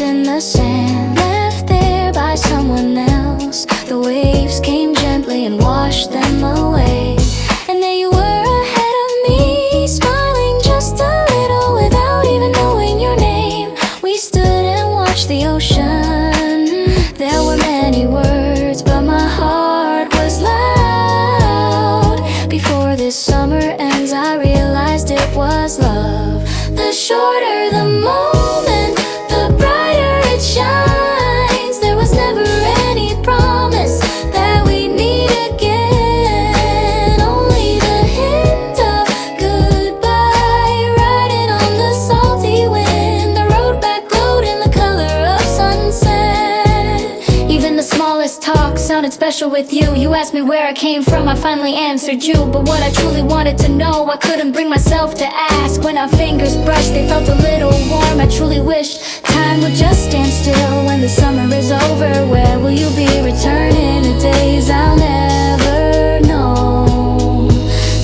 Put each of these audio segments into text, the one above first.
in the sand, left there by someone else. The waves came gently and washed them away. And there you were ahead of me, smiling just a little without even knowing your name. We stood and watched the ocean. There were many words, but my heart was loud. Before this summer ends, I realized it was love. The shorter the moment, the brighter it shines. There was never any promise that we'd meet again. Only the hint of goodbye, riding on the salty wind. The road back glowed in the color of sunset. Even the smallest talk sounded special with you. You asked me where I came from, I finally answered you. But what I truly wanted to know, I couldn't bring myself to ask. When our fingers brushed, they felt a little warm. I truly wished time would just stand still. When the summer is over, where will you be returning to days I'll never know?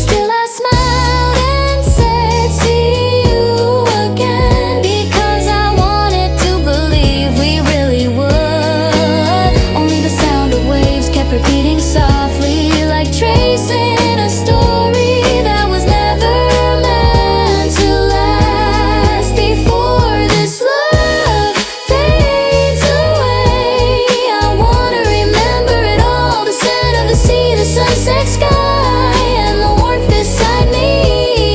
Still I smiled and said, see you again, because I wanted to believe we really would. Only the sound of waves kept repeating softly, like tracing a story that was never meant to last. Before this love fades away, I wanna remember it all. The scent of the sea, the sunset sky, and the warmth beside me.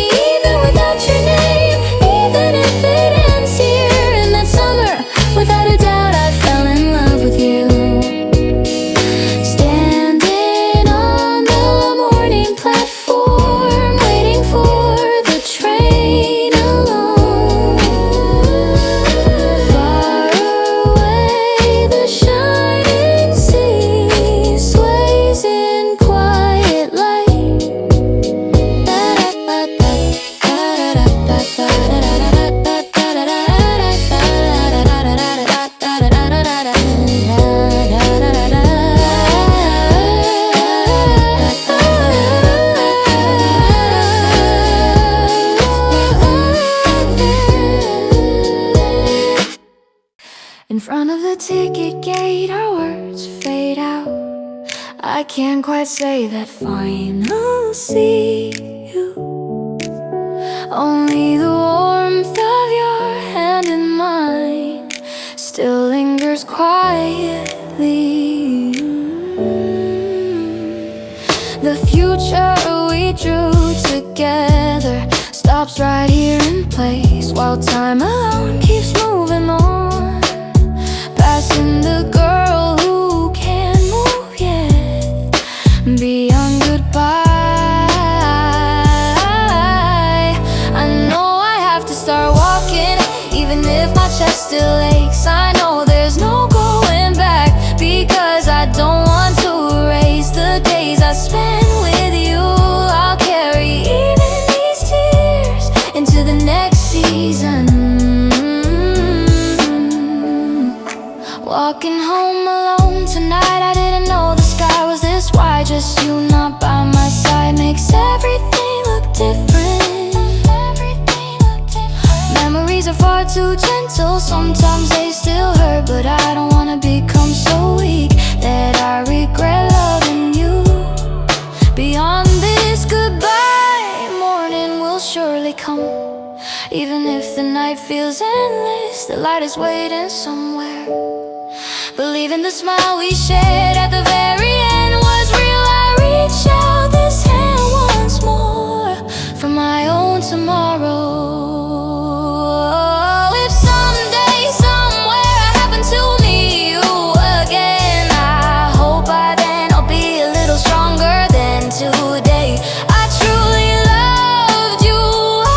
Even without your name, even if it ends here in that summer, without a doubt I fell in love with you. Standing on the morning platform, waiting for the train alone. Far away, the shining sea sways in quiet light. In front of the ticket gate, our words fade out. I can't quite say that final see you. Only the warmth of your hand in mine still lingers quietly. The future we drew together stops right here in place, while time alone keeps moving on, passing the girl who can't move yet beyond goodbye. I know I have to start walking, even if my chest still aches. I know there's no going back, because I don't want to erase the days I spent with you. I'll carry even these tears into the next season. Walking home alone tonight, I didn't know the sky was this wide. Just you not by my side makes everything look different. Memories are far too gentle, sometimes they still hurt. But I don't wanna become so weak that I regret loving you. Beyond this goodbye, morning will surely come. Even if the night feels endless, the light is waiting somewhere. Believe in the smile we shared at the very end was real. I reach out this hand once more for my own tomorrow. If someday, somewhere I happen to meet you again, I hope by then I'll be a little stronger than today. I truly loved you,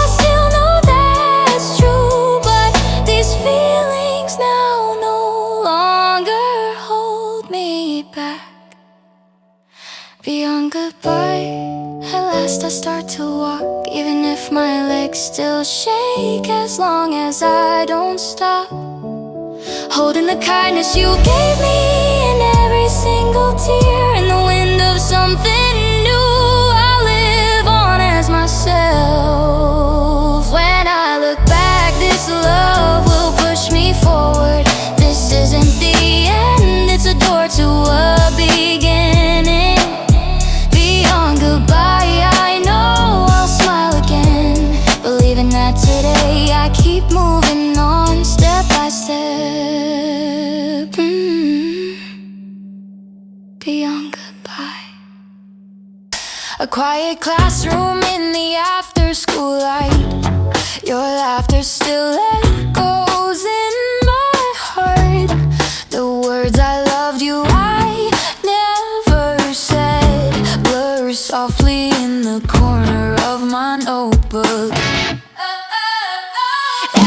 I still know that's true, but these feelings now no longer hold me back. Beyond goodbye, at last I start to walk, even if my legs still shake, as long as I don't stop. Holding the kindness you gave me in every single tear, in the wind of something new. I'll live on as myself. When I look back, this love will push me forward. keep moving on step by step, beyond goodbye. A quiet classroom in the after-school light. Your laughter still echoes in my heart. The words I loved you I never said blur softly in the corner of my notebook.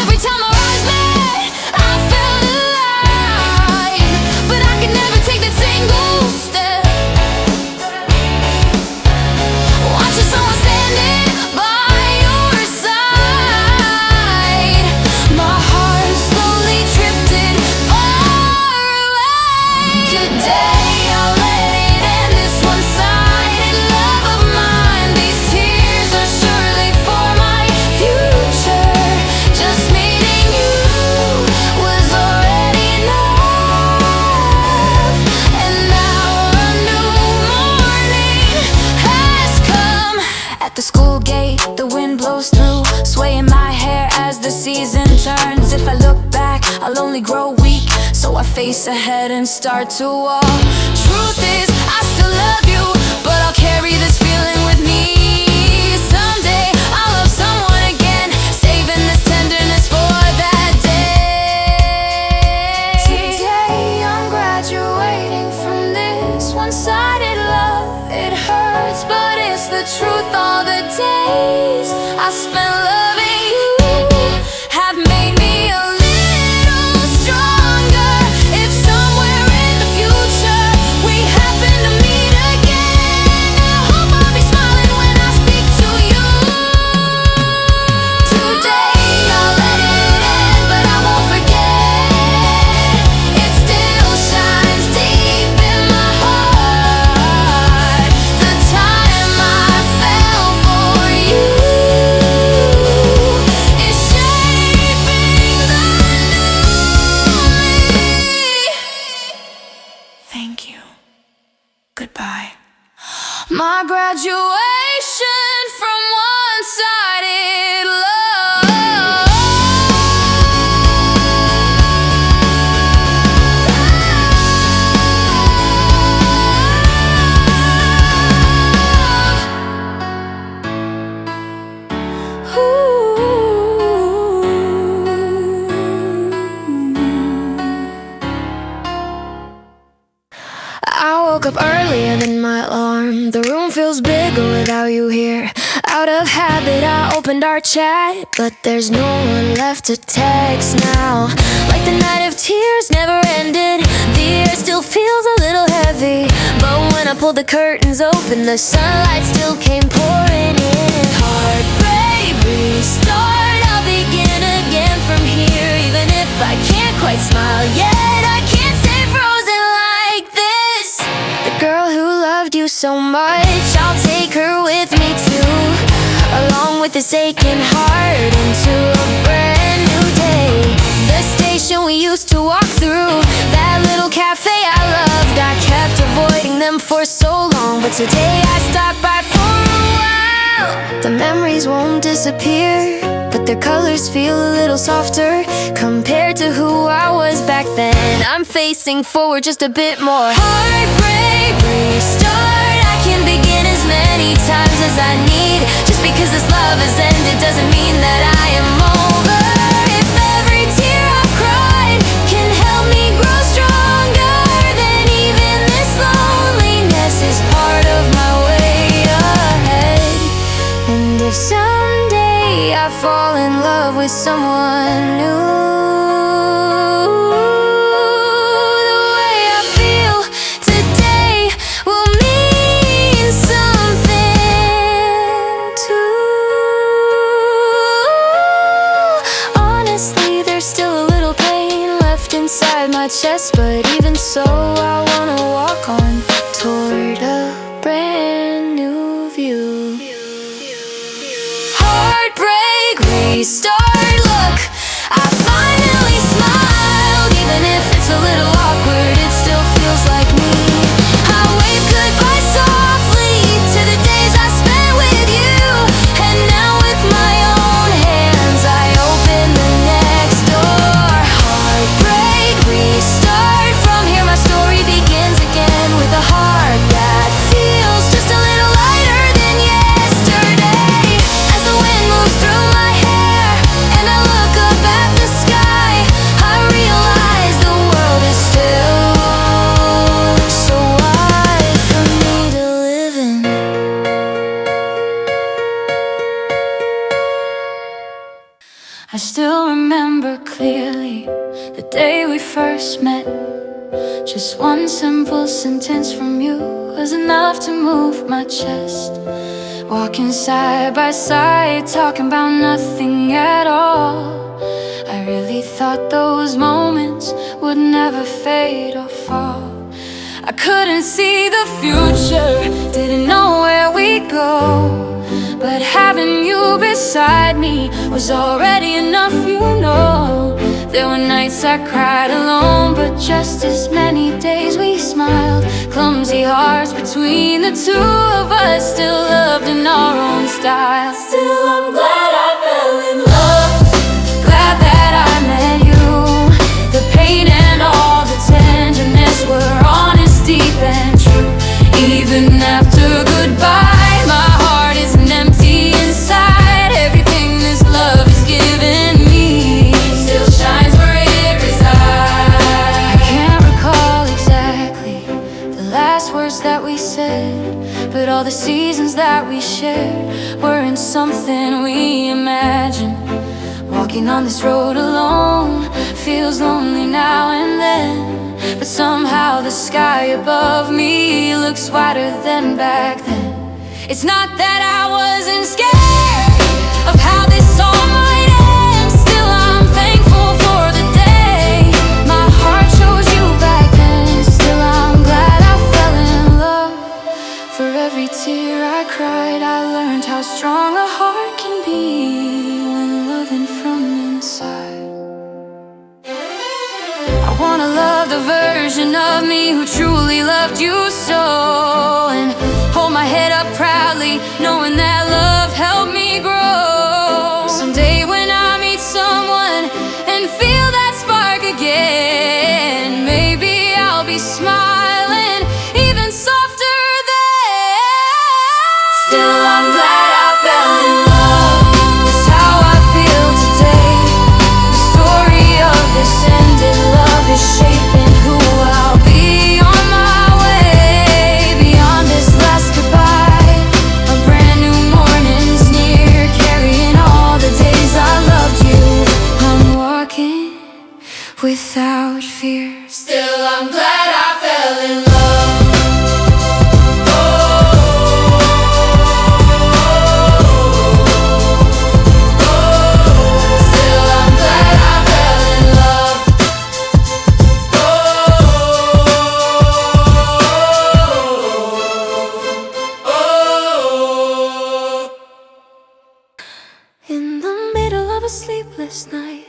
Every time our eyes met, I felt alive, but I could never take that single step. Watching someone standing by your side, my heart slowly drifted far away. Today I'll let it end, this one-sided love of mine. These tears are surely for my future. Just meeting you was already enough, and now a new morning has come. At the school gate, the wind blows through, swaying my hair as the season turns. If I look back, I'll only grow weak, so I face ahead and start to walk. Truth is, I still love you, but I'll carry this feeling with me. Someday I'll love someone again, saving this tenderness for that day. Today I'm graduating from this one-sided love. It hurts, but it's the truth. All the days I spent loving you have made me a little stronger. If somewhere in the future we happen to meet again, I hope I'll be smiling when I speak to you. Today I'll let it end, but I won't forget. It still shines deep in my heart. The time I fell for you is shaping the new me. Thank you. Goodbye. My graduation from one-sided love. I woke up earlier than my alarm. The room feels bigger without you here. Out of habit, I opened our chat, but there's no one left to text now. Like the night of tears never ended. The air still feels a little heavy, but when I pulled the curtains open, the sunlight still came pouring in. Heartbreak, restart, I'll begin again from here. Even if I can't quite smile yet, I can't stay frozen like this. The girl who loved you so much, I'll take her with me too, along with this aching heart into a brand new day. The station we used to walk through, that little cafe I loved, I kept avoiding them for so long, but today I stopped by for a while. The memories won't disappear, but their colors feel a little softer compared to who I was back then. I'm facing forward just a bit more. Heartbreak, restart, I can begin as many times as I need. Just because this love has ended doesn't mean that I am over. If every tear I've cried can help me grow stronger, then even this loneliness is part of my way ahead. And if someday I fall in love with someone new, the way I feel today will mean something too. Honestly, there's still a little pain left inside my chest, but even so, I wanna walk on toward a brand new view. Heartbreak, restart, look, I finally smiled. Even if it's a little awkward, it still feels like me. I wave goodbye softly to the days I spent with you, and now with my own hands I open the I still remember clearly the day we first met. Just one simple sentence from you was enough to move my chest. Walking side by side, talking about nothing at all. I really thought those moments would never fade or fall. I couldn't see the future, didn't know where we'd go. But having you beside me was already enough, you know. There were nights I cried alone, but just as many days we smiled. Clumsy hearts between the two of us, still loved in our own style. Still I'm glad I fell in love, glad that I met you. The pain and all the tenderness were honest, deep and true. Even after goodbye, my heart isn't empty inside. Everything this love has given me still shines where it resides. I can't recall exactly the last words that we said, but all the seasons that we shared weren't something we imagined. Walking on this road alone feels lonely now and then, but somehow the sky above me looks wider than back then. It's not that I wasn't scared of how this all might end. Still I'm thankful for the day my heart chose you back then. Still I'm glad I fell in love. For every tear I cried, I learned how strong a heart can be when loving from inside. I wanna love the version of me who truly loved you so, and hold my head up proudly, knowing that love helped me grow. Someday when I meet someone and feel that spark again, maybe I'll be smiling even softer then. Still I'm glad I fell in love. That's how I feel today. The story of this ended love is shaping who I'll be on my way. Beyond this last goodbye, a brand new morning's near, carrying all the days I loved you. I'm walking without fear. Still I'm glad I fell in love. Still I'm glad I fell in love. In the middle of a sleepless night,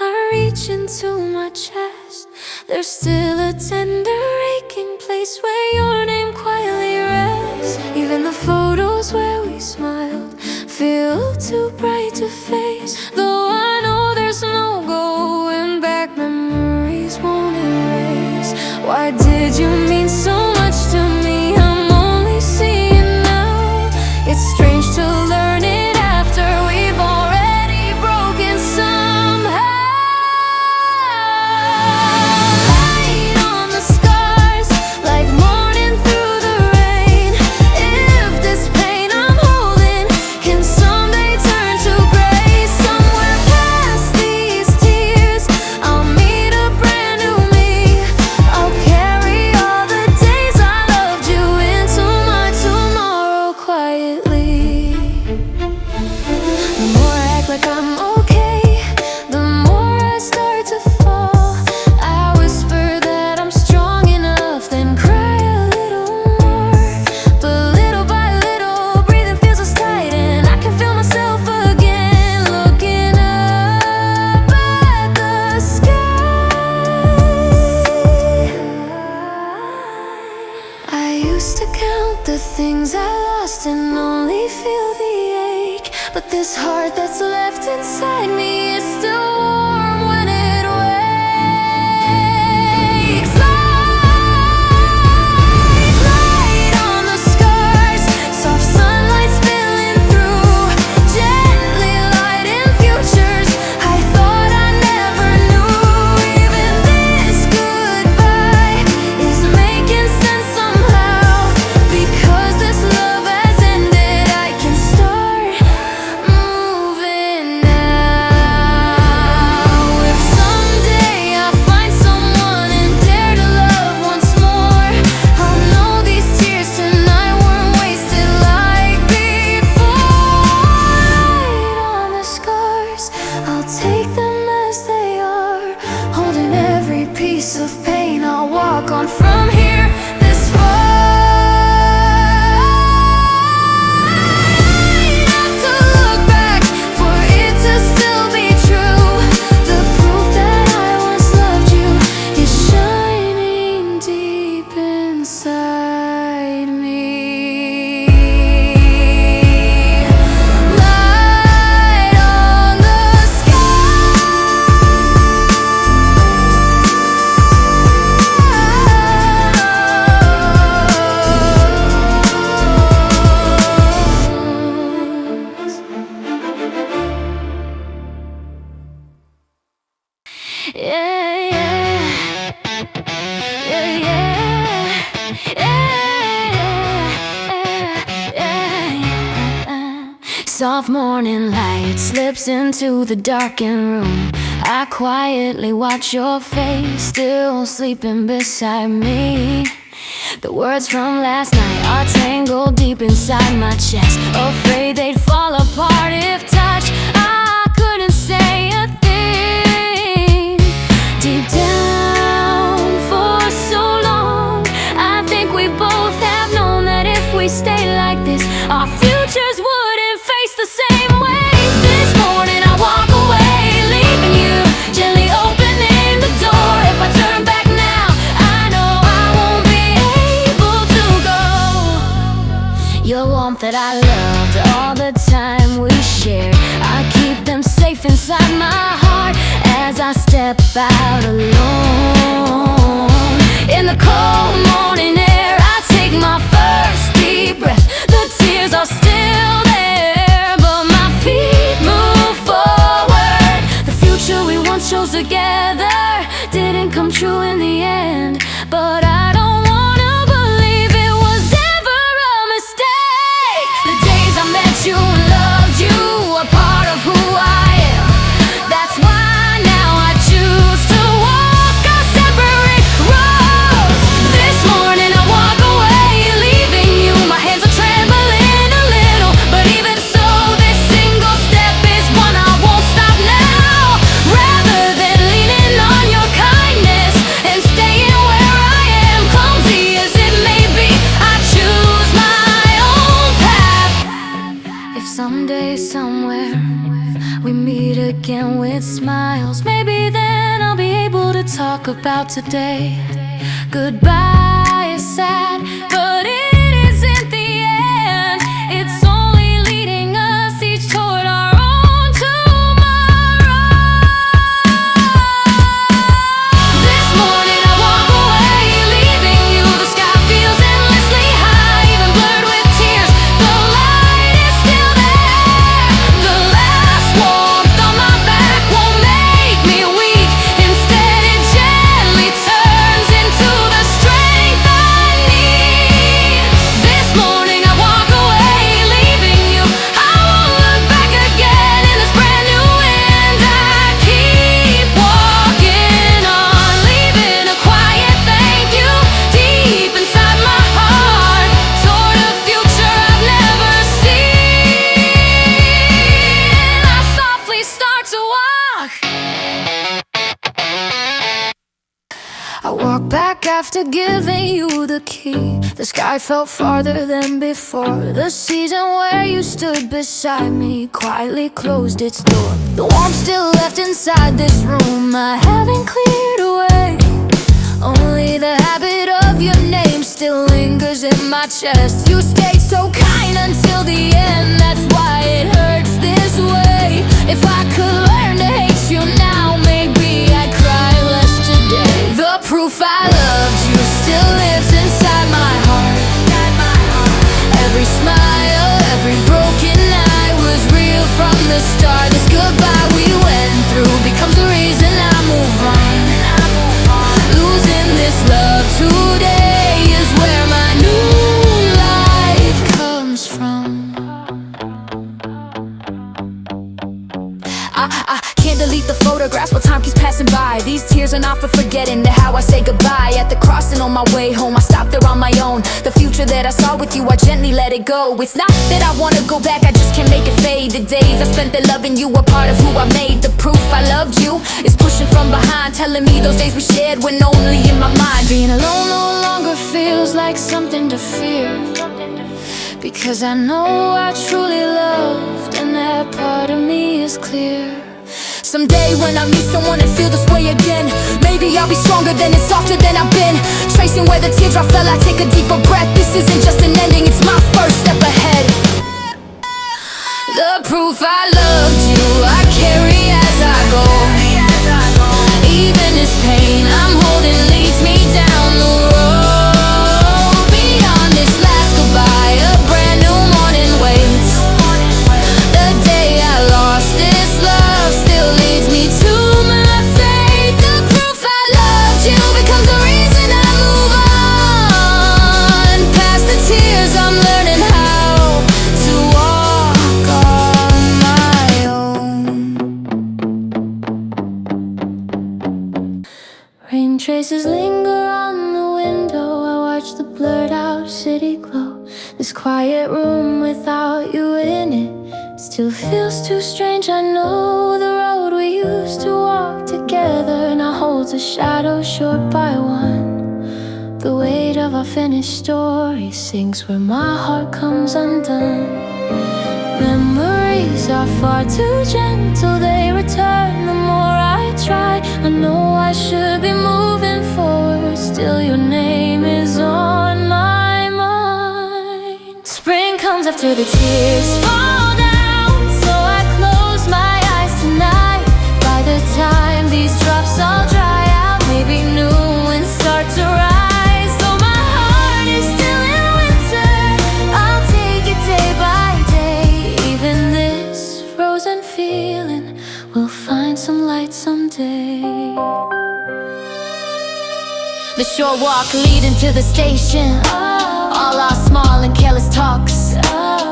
I reach into my chest. There's still a tender aching place where your name quietly rests. Even the photos where we smiled feel too bright to face. Though I know there's no going back, memories won't erase. Why did you mean so much to me? I'm only seeing now. It's strange to learn it after we've already broken somehow. Light on the scars, like morning through the rain. If this pain I'm holding can someday turn to gray, somewhere I'll take them as they are, holding every piece of pain. I'll walk on from here this far. I'd have to look back for it to still be true. The proof that I once loved you is shining deep inside me. Light on the sky. Yeah, yeah, yeah, yeah, yeah. Soft morning light slips into the darkened room. I quietly watch your face, still sleeping beside me. The words from last night are tangled deep inside my chest, afraid they'd fall apart if touched. I couldn't say a thing. Deep down for so long, I think we both have known that if we stay like this, our futures wouldn't face the same way. This morning I walk away, leaving you, gently opening the door. If I turn back now, I know I won't be able to go. Your warmth that I loved, all the time we shared, I keep them safe inside my heart as I step out alone. In the cold morning air, I take my first deep breath. The tears are still there, but my feet move forward. The future we once chose together didn't come true in the end, but I don't wanna believe it was ever a mistake. The days I met you and loved you are part of who I am. That's why now I choose to walk our separate roads. This morning I walk away, leaving you. My hands are trembling a little, but even so, this single step is one I won't stop now. Rather than leaning on your kindness and staying where I am, clumsy as it may be, I choose my own path. If someday, somewhere, we meet again with smiles, maybe then I'll be able to talk about today. Goodbye is sad, but it isn't the end. It's only leading us each toward our own tomorrow. This morning I walk away, leaving you. The sky feels endlessly high, even blurred with tears. The light is still there. The last warmth on my back won't make me weak. Instead it gently turns into the strength I need. This morning I walk away, leaving you. I won't look back again in this brand new wind. I keep walking on, leaving a quiet thank you deep inside my heart, toward a future I've never seen. I softly start to walk. I walk back after giving you the key. The sky felt farther than before. The season where you stood beside me quietly closed its door. The warmth still left inside this room I haven't cleared away. Only the habit of your name still lingers in my chest. You stayed so kind until the end, that's why it hurts this way. If I could learn to hate you now, maybe I'd cry less today. The proof I loved you still lives inside my heart. Every smile, every broken night was real from the start. This goodbye we went through becomes the reason I move on. Losing this love today is where my new life comes from. I can't delete the photographs while time keeps passing by. These tears are not for forgetting the how I say goodbye. At the crossing on my way home, I stopped there on my own. The future that I saw with you, I gently let it go. It's not that I wanna go back, I just can't make it fade. The days I spent there loving you were part of who I made. The proof I loved you is pushing from behind, telling me those days we shared were only in my mind. Being alone no longer feels like something to fear, because I know I truly loved, and that part of me is clear. Someday when I meet someone and feel this way again, maybe I'll be stronger than and softer than I've been. Tracing where the teardrop fell, I take a deeper breath. This isn't just an ending, it's my first step ahead. The proof I loved you, I carry as I go. Even this pain I'm holding leads me down the road. Beyond this last goodbye, a brand new morning waits. The day I lost this love still leads me to my fate. The proof I loved you becomes the reason I move on. Past the tears, I'm learning how to walk on my own. Rain traces linger on the window. I watch the blurred out city glow. This quiet room without you in it still feels too strange. I know the road we used to walk together now holds a shadow short by one. The weight of our finished story sinks where my heart comes undone. Memories are far too gentle, they return the more I try. I know I should be moving forward, still your name is on my mind. Spring comes after the tears fall down, so I close my eyes tonight. By the time these drops all dry out, maybe new ones start to rise. Though my heart is still in winter, I'll take it day by day. Even this frozen feeling will find some light someday. The short walk leading to the station, all our small and careless talks.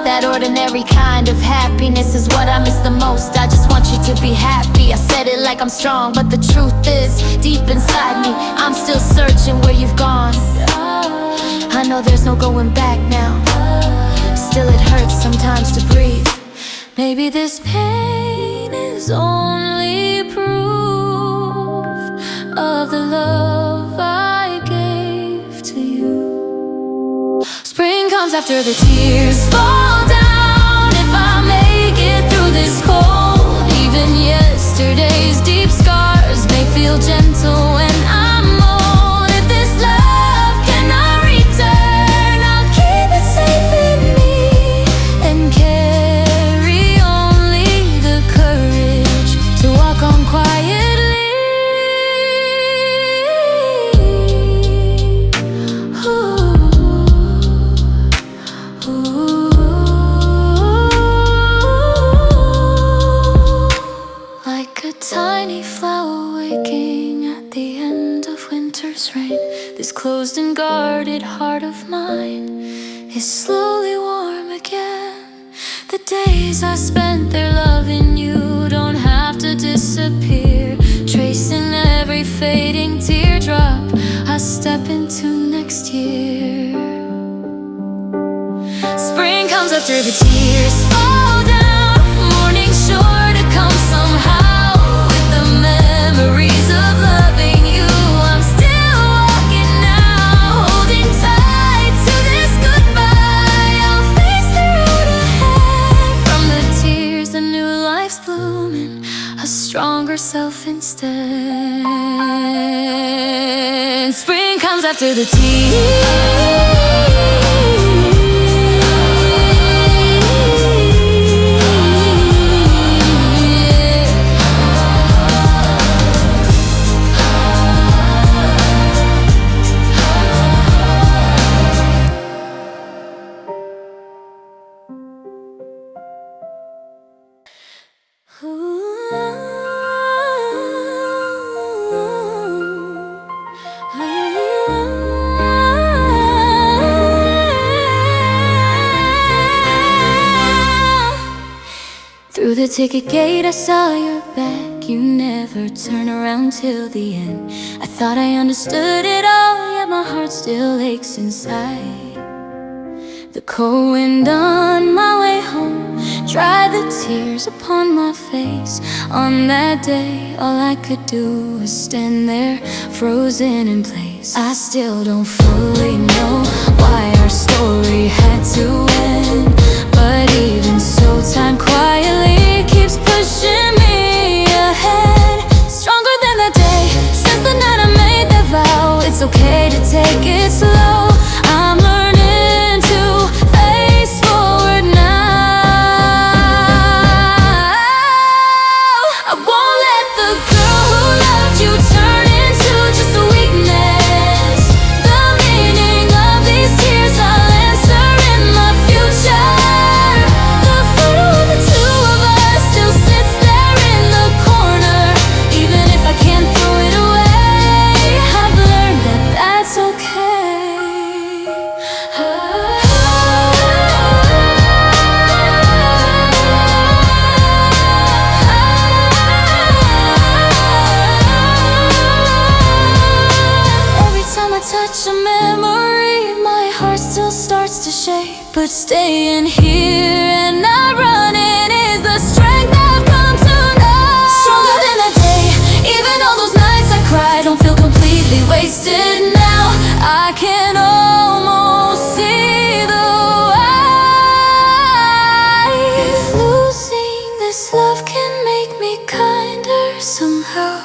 That ordinary kind of happiness is what I miss the most. I just want you to be happy. I said it like I'm strong, but the truth is, deep inside me, I'm still searching where you've gone. I know there's no going back now, still it hurts sometimes to breathe. Maybe this pain is only proof of the love I gave to you. Spring comes after the tears fall down. If I make it through this cold, even yesterday's deep scars may feel gentle when I'm old. If this love cannot return, I'll keep it safe in me and carry only the courage to walk on quietly. Like a tiny flower waking at the end of winter's rain, this closed and guarded heart of mine is slowly warm again. The days I spent there loving you don't have to disappear. Tracing every fading teardrop I step into next year. Spring comes after the tears fall down. Morning's sure to come somehow. With the memories of loving you, I'm still walking now, holding tight to this goodbye. I'll face the road ahead. From the tears, a new life's blooming, a stronger self instead. Spring comes after the tears. Through the ticket gate I saw your back, you never turn around till the end. I thought I understood it all, yet my heart still aches inside. The cold wind on my way home dried the tears upon my face. On that day, all I could do was stand there, frozen in place. I still don't fully know why our story had to end, but even so, time quietly keeps pushing me ahead. Stronger than that day, since the night I made that vow. It's okay to take it slow. I'm learning to face forward now. I won't let the girl who loved you turn into just a weakness. The meaning of these tears I'll answer in my future. The photo of the two of us still sits there in the corner. Even if I can't throw it away, I've learned that that's okay. Every time I touch a memory, my heart still starts to shake. But staying here and not running is the strength I've come to know. Stronger than that day, even all those nights I cried don't feel completely wasted now. I can almost see the light. If losing this love can make me kinder somehow,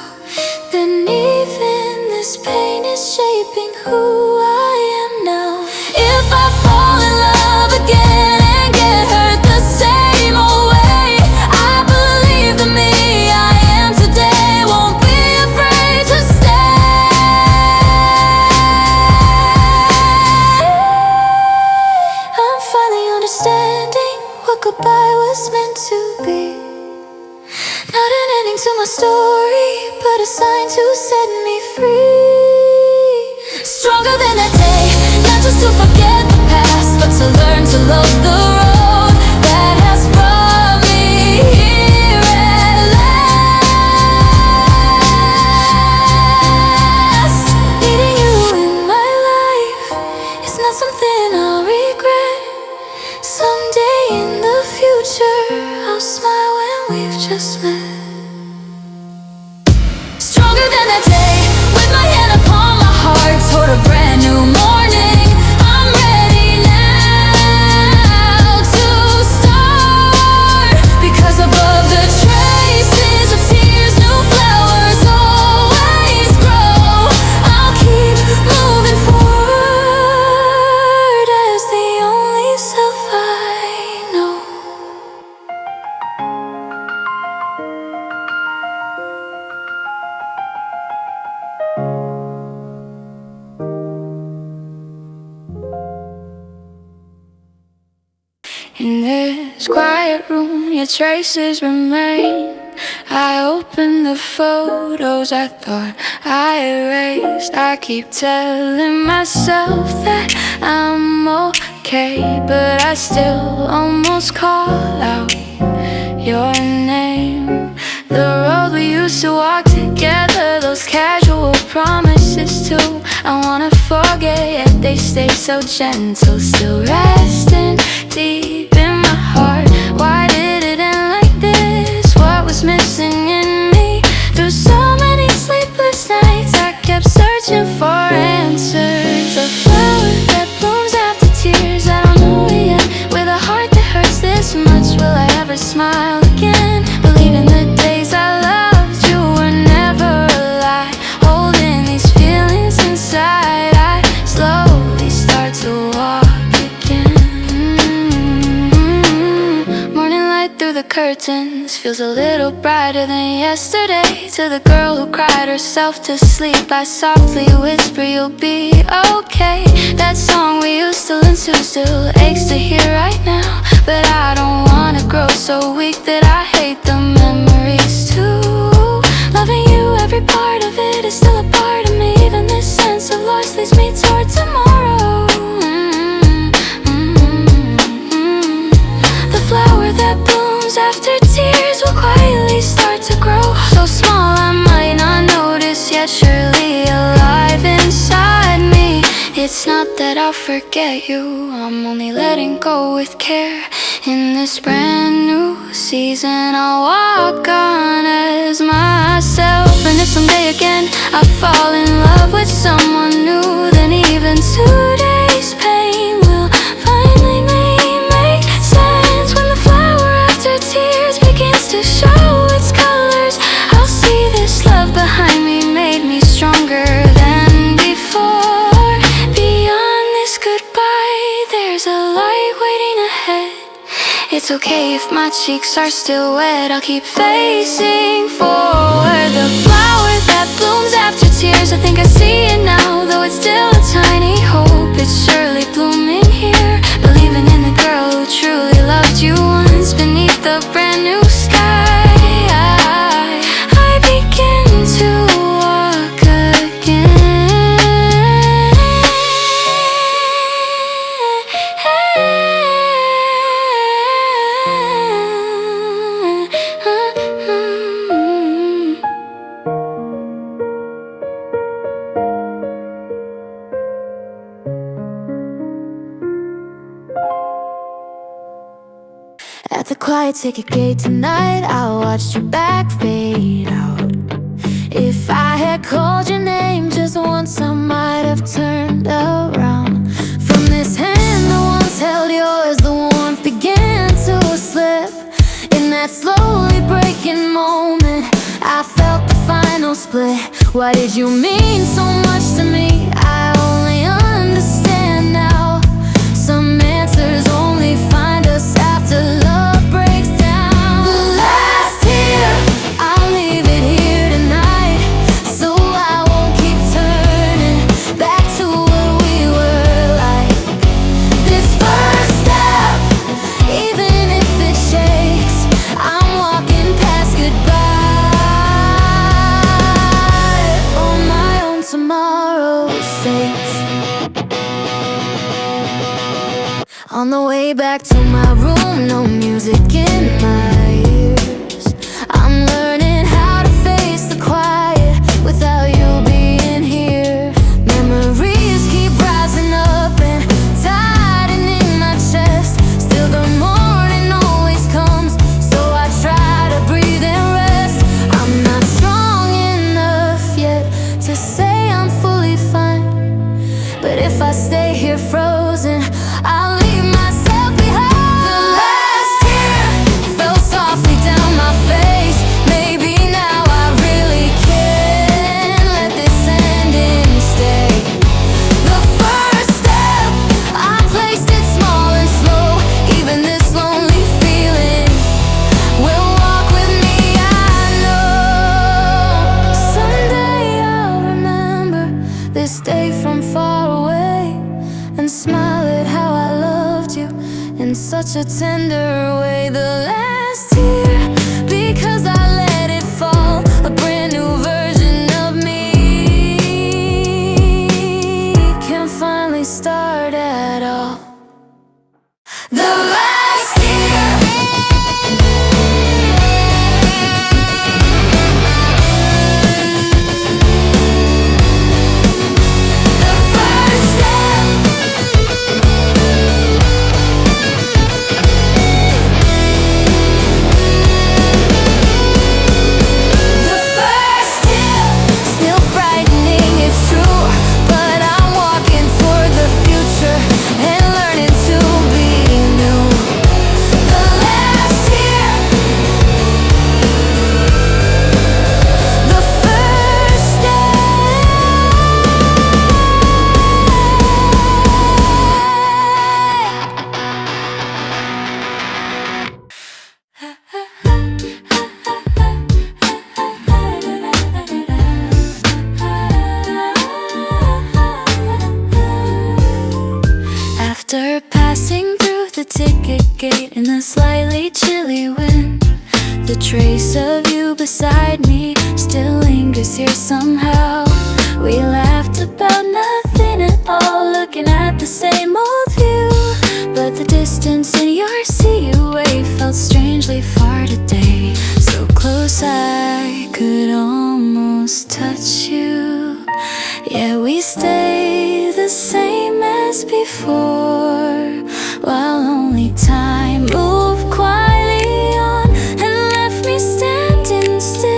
then even this pain is shaping who I am now. If I fall in love again and get hurt the same old way, I believe the me I am today won't be afraid to stay. I'm finally understanding what goodbye was meant to be. Not an ending to my story, but a sign to set me free. Stronger than that day, not just to forget the past, but to learn to love the road that has brought me here at last. Needing you in my life is not something I'll regret. Someday in the future, I'll smile when we've just met. Stronger than that day, with my hand upon my heart toward a brand new morning. I'm ready now to start, because above the traces of tears, new flowers always grow. I'll keep moving forward as the only self I know. In this quiet room, your traces remain. I open the photos I thought I erased. I keep telling myself that I'm okay, but I still almost call out your name. The road we used to walk together, those casual promises too, I wanna forget, yet they stay so gentle, still resting deep in my heart. Why did it end like this? What was missing in me? Through so many sleepless nights, I kept searching for answers. The flower that blooms after tears, I don't know yet. With a heart that hurts this much, will I ever smile again? Believing the days I loved you were never a lie. Holding these feelings inside, I slowly start to walk again. Morning light through the curtains feels a little brighter than yesterday. To the girl who cried herself to sleep, I softly whisper you'll be okay. That song we used to listen to still aches to hear right now, but I don't wanna grow so weak that I hate the memories too. Loving you, every part of it is still a part of me. Even this sense of loss leads me toward tomorrow. The flower that blooms after tears will quietly start to grow. I'll forget you. I'm only letting go with care. In this brand new season, I'll walk on as myself. And if someday again I fall in love with someone new, then even today's pain will finally make sense. When the flower after tears begins to show its colors, I'll see this love behind me made me stronger than before. Beyond this goodbye, there's a light waiting ahead. It's okay if my cheeks are still wet, I'll keep facing forward. The flower that blooms after tears, I think I see it now. Though it's still a tiny hope, it's surely blooming here. Believing in the girl who truly loved you once. Beneath the brand new sky, I begin to walk again. At the quiet ticket gate tonight, I watched your back fade out. If I had called your name just once, I might have turned around. From this hand that once held yours, the warmth began to slip. In that slowly breaking moment, I felt the final split. Why did you mean so much to me? I only understand now. Some answers only find us after love breaks down. The last tear, I'll leave it here tonight, so I won't keep turning back to what we were like. This first step, even if it shakes, I'm walking past goodbye for my own tomorrow's sakes. On the way back to my room, no music in my ears. I'm learning how to face the quiet without you being here. Memories keep rising up and tightening my chest. Still the morning always comes, so I try to breathe and rest. I'm not strong enough yet to say I'm fully fine, but if I stay here frozen, I'll leave myself behind. The last tear fell softly down my face. Maybe now I really can let this end and stay. The first step, I placed it small and slow. Even this lonely feeling will walk with me, I know. Someday I'll remember this day from far away and smile at how I loved you in such a tender way. The last tear, because I let it fall, a brand new version of me can finally start at all. The last tear, the first step, the first step. Still frightening, it's true, but I'm walking toward the future and learning to be new. The last tear, the first After passing through the ticket gate in the slightly chilly wind, the trace of you beside me still lingers here somehow. We laughed about nothing at all, looking at the same old view. But the distance in your CUA felt strangely far today. So close I could almost touch you. Yeah, we stay the same as just before, while only time moved quietly on and left me standing still.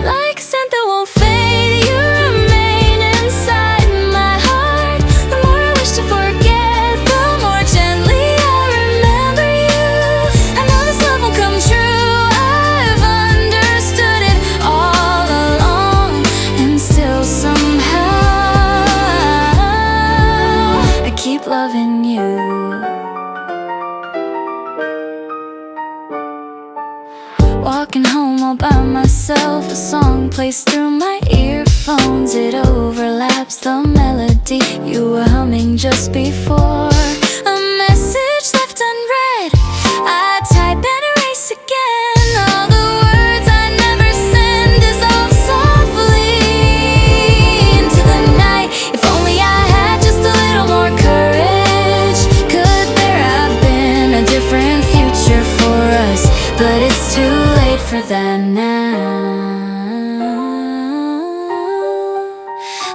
Like a scent that won't fade, you remain inside my heart. The more I wish to forget, the more gently I remember you. I know this love won't come true, I've understood it all along, and still somehow I keep loving you. Walking home all by myself, a song plays through my earphones. It overlaps the melody you were humming just before. A message left unread, I type and erase again. All the words I never send dissolve softly into the night. If only I had just a little more courage, could there have been a different future for us? But it's too late for that now.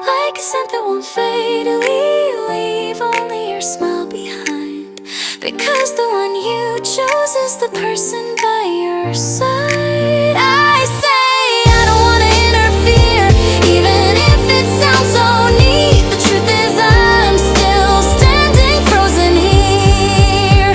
Like a scent that won't fade, leave only your smile behind. Because the one you chose is the person by your side. I say I don't wanna interfere, even if it sounds so neat. The truth is I'm still standing frozen here.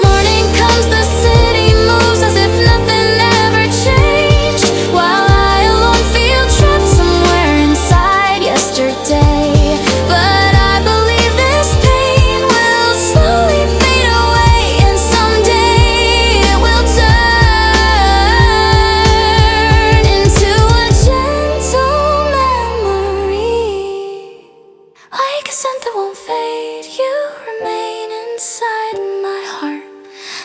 Morning comes, the city moves as if nothing ever changed, while I alone feel trapped somewhere inside yesterday. But I believe this pain will slowly fade away, and someday it will turn into a gentle memory. Like a scent that won't fade, you remain inside my heart.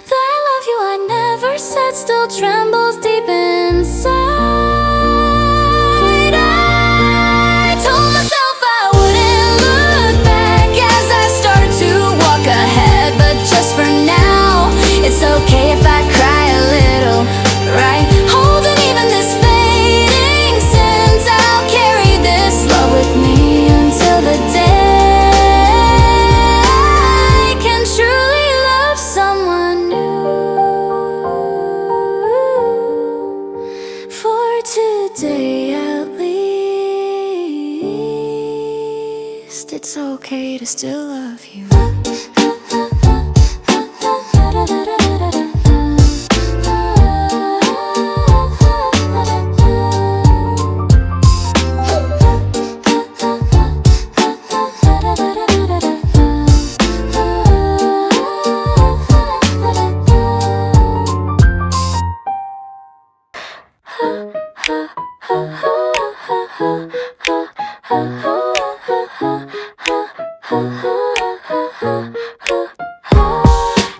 The I love you I never said still trembles deep inside. I told myself I wouldn't look back as I start to walk ahead, but just for now, it's okay if I cry a little, right? Holding even this fading sense, I'll carry this love with me until the day I can truly love someone new. For today at least, it's okay to still love you.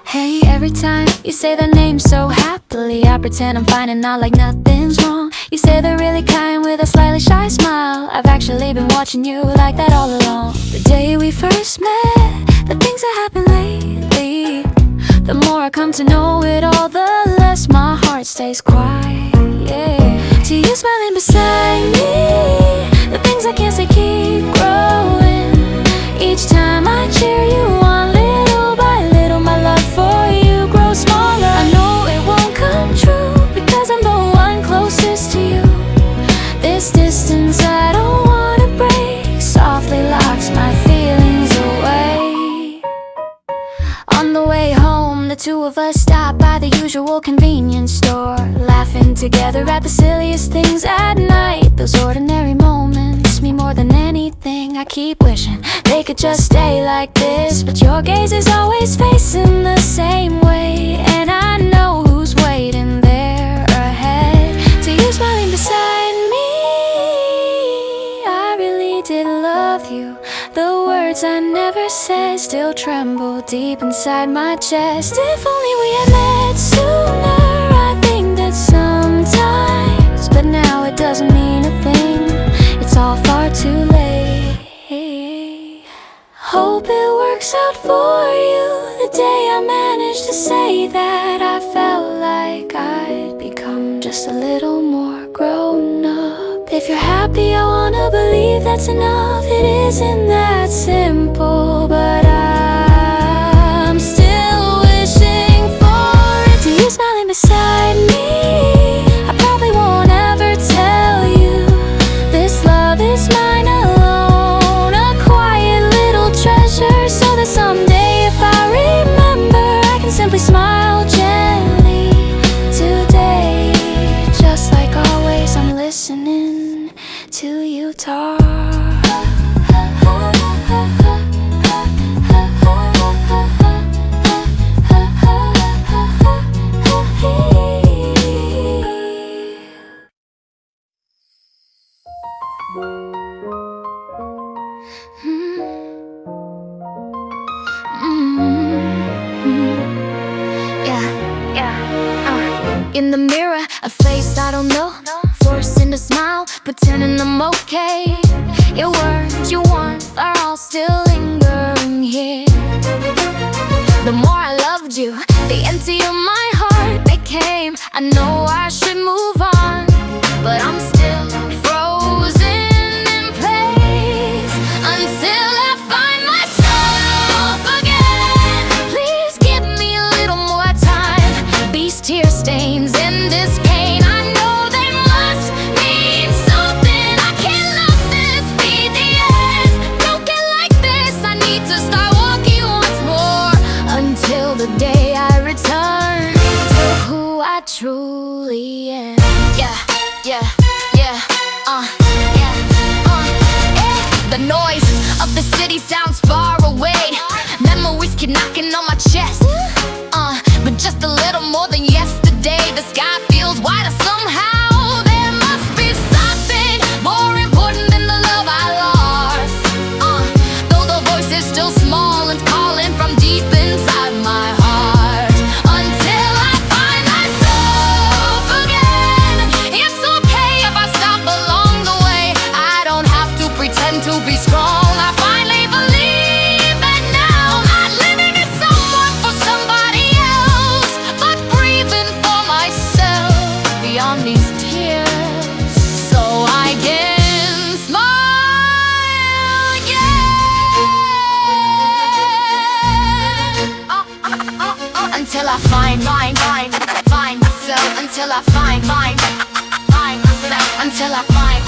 Hey, every time you say the name so happily, I pretend I'm fine and not like nothing's wrong. You say they're really kind with a slightly shy smile. I've actually been watching you like that all along. The day we first met, the things that happened lately, the more I come to know it all, the less my heart stays quiet. To you smiling beside me, the things I can't say keep growing. Each time I cheer you on, little by little, my love for you grows smaller. I know it won't come true, because I'm the one closest to you. This distance I don't wanna break softly locks my feelings away. On the way home, the two of us stop by the usual convenience store, laughing together at the silliest things at night. Those ordinary moments mean more than anything. I keep wishing they could just stay like this, but your gaze is always facing the same way, and I know who's waiting there ahead. To you smiling beside me, I really did love you. The words I never said still tremble deep inside my chest. If only we had met sooner, I think that sometimes, but now it doesn't mean a thing. It's all far too late. Hope it works out for you. The day I managed to say that, I felt like I'd become just a little more grown up. If you're happy, I want wanna believe that's enough. It isn't that simple, but I'm still wishing for it. To you smiling beside me, I probably won't ever tell you this love is mine alone, a quiet little treasure, so that someday if I remember, I can simply smile gently today. Just like always, I'm listening to you talk. In the mirror, a face I don't know, forcing a smile, pretending I'm okay. Your words, your warmth are all still lingering here. The more I loved you, the emptier my heart became. I know I should move on, but I'm still frozen in place until I find myself again. Please give me a little more time. These tear stains in this pain, I know they must mean something. I can't let this be the end. Broken like this, I need to start walking once more, until the day I return to who I truly am. Yeah, yeah, yeah, yeah, yeah. The noise of the city sounds far away. Memories keep knocking on my chest. But just a little more than yesterday, the sky feels wider somehow. There must be something more important than the love I lost. Though the voice is still small and calling from deep inside my heart. Until I find myself again. It's okay if I stop along the way. I don't have to pretend to be strong. I finally believe that now I'm not living as someone for somebody else, but breathing for myself beyond these tears, so I can smile again. Until I find myself. Until I find myself. Until I find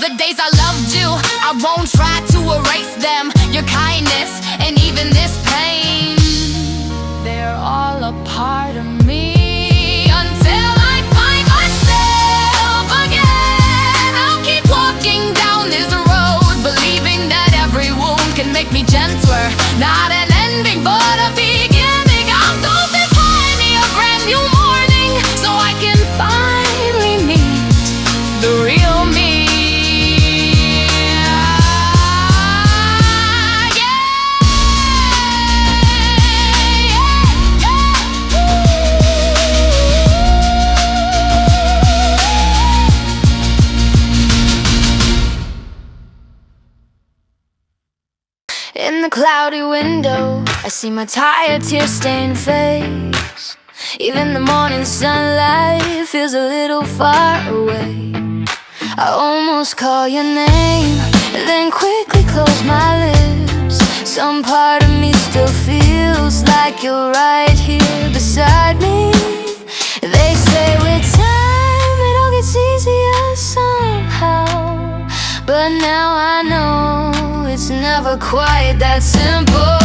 the days I loved you, I won't try to erase them. Your kindness and even this pain, they're all a part of me. Until I find myself again, I'll keep walking down this road, believing that every wound can make me gentler. Not an ending, but a beginning. I'll go behind me a brand new morning, so I can finally meet the real me. In the cloudy window, I see my tired, tear-stained face. Even the morning sunlight feels a little far away. I almost call your name, then quickly close my lips. Some part of me still feels like you're right here beside me. They say with time it all gets easier somehow, but now I know it's never quite that simple.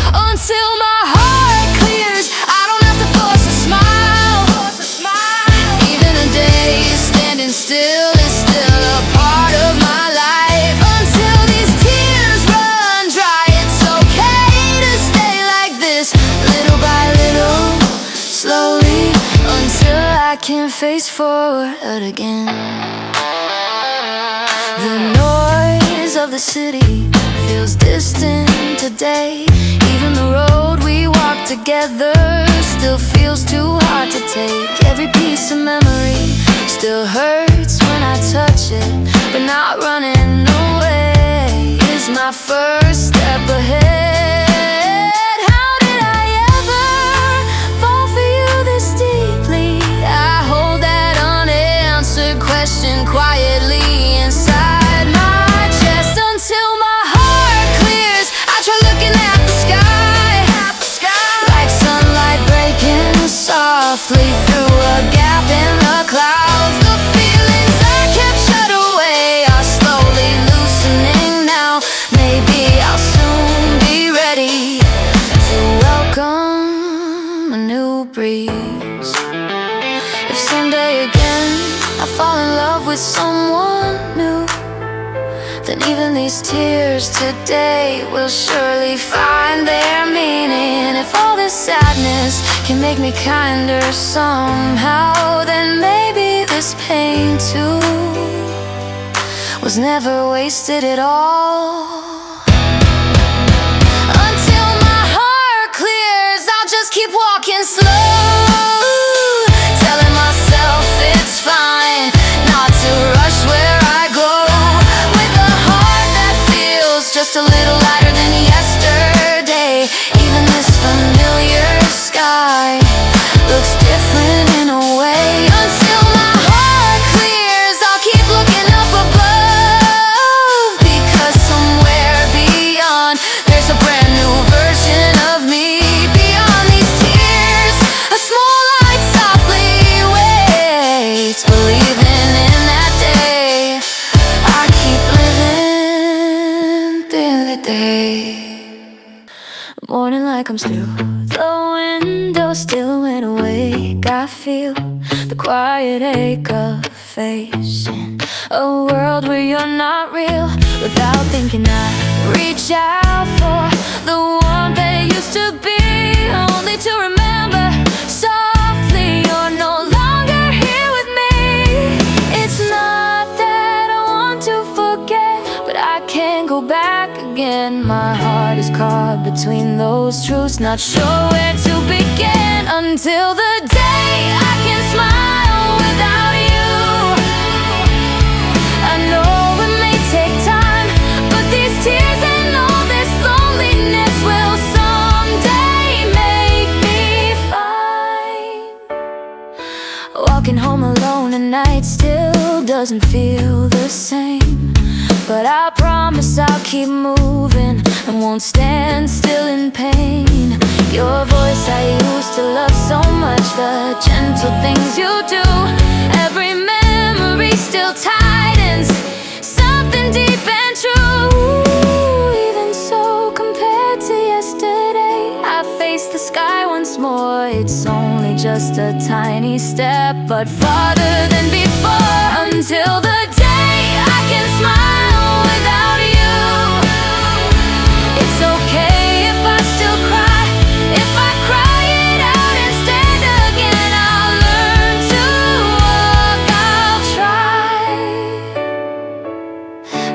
Until my heart clears, I don't have to force a smile. Even a day standing still is still a part of my life. Until these tears run dry, it's okay to stay like this, little by little, slowly, until I can face forward again. The noise of the city feels distant today. Even the road we walk together still feels too hard to take. Every piece of memory still hurts when I touch it, but not running away is my first step ahead. How did I ever fall for you this deeply? I hold someone new, then even these tears today will surely find their meaning. If all this sadness can make me kinder somehow, then maybe this pain too was never wasted at all. Until my heart clears, I'll just keep walking slow, telling myself it's fine not to rush where I go, with a heart that feels just a little lighter than yesterday. Even this familiar sky looks different in a way. Until my heart clears, I'll keep looking up above, because somewhere beyond there's a brand new version of me. Beyond these tears, a small light softly waits, believing in that day. I keep living through the day. Morning like comes through the window, still when awake I feel the quiet ache of facing a world where you're not real. Without thinking I reach out for the one that used to be, only to remember softly you're no longer here with me. It's not that I want to forget, but I can't go back again. My heart is caught between those truths, not sure where to begin, until the day I can smile without you. I know it may take time, but these tears and all this loneliness will someday make me fine. Walking home alone at night still doesn't feel the same, but I promise I'll keep moving and won't stand still in pain. Your voice I used to love so much, the gentle things you do, every memory still tightens something deep and true. Even so, compared to yesterday, I face the sky once more. It's only just a tiny step, but farther than before, until the day I can smile without you. It's okay if I still cry, if I cry it out and stand again. I'll learn to walk, I'll try.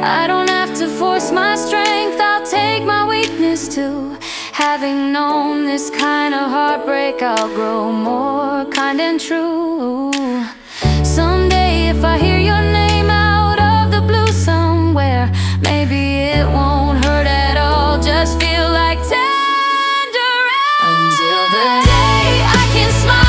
I don't have to force my strength, I'll take my weakness too. Having known this kind of heartbreak, I'll grow more kind and true. Someday if I hear your name out of the blue somewhere, maybe it won't hurt at all, just feel like tender. Until the day I can smile